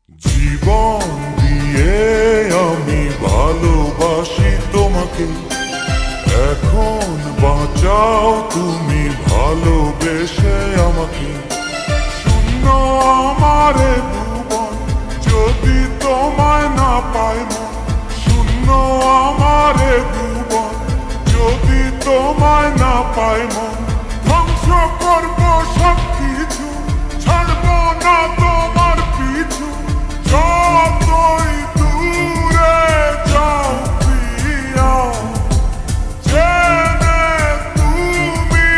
জীবন দিয়ে আমি ভালোবাসি তোমাকে, এখন বাঁচাও তুমি ভালোবেসে আমাকে। শূন্য আমারে ভুবন যদি তোমায় না পাই মন, শূন্য আমারে ভুবন যদি তোমায় না পাই মন। ধ্বংস করবো সব কিছু, ছাড়বো না তোমার পিছু, যতই দূরে যাও প্রিয়া, জেনে তুমি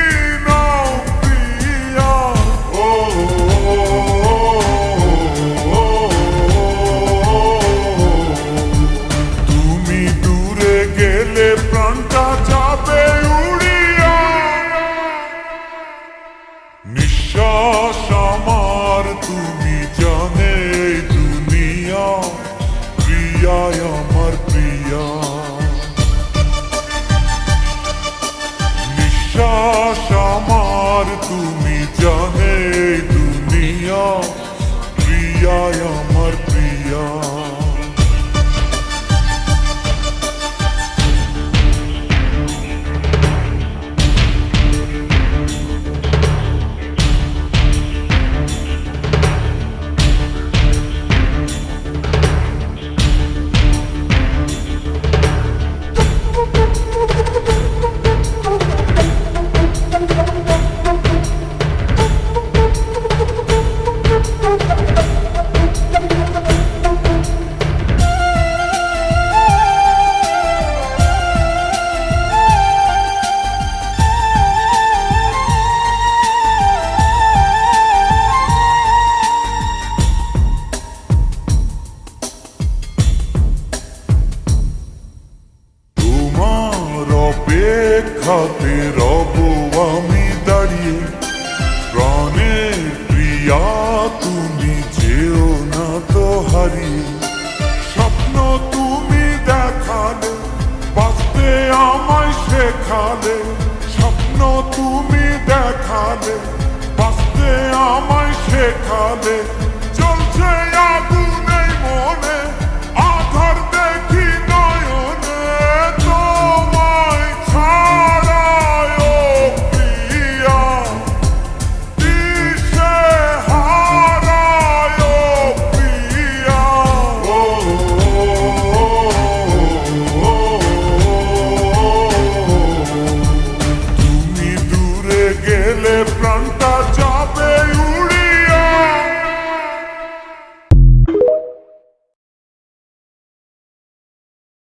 নাও প্রিয়া। ও তুমি দূরে গেলে প্রাণটা যাবে উড়িয়া, নিঃশ্বাস আমার তুমি জানে দুনিয়া, প্রিয়া আমার প্রিয়া। নিঃশ্বাস আমার তুমি জানে দুনিয়া, প্রিয়া আমার প্রিয়া। অপেক্ষাতে রব আমি দাঁড়িয়ে, প্রাণের প্রিয়া তুমি যেও না তো হারিয়ে। স্বপ্ন তুমি দেখালে, বাঁচতে আমায় শেখালে, স্বপ্ন তুমি দেখালে, বাঁচতে আমায় শেখালে।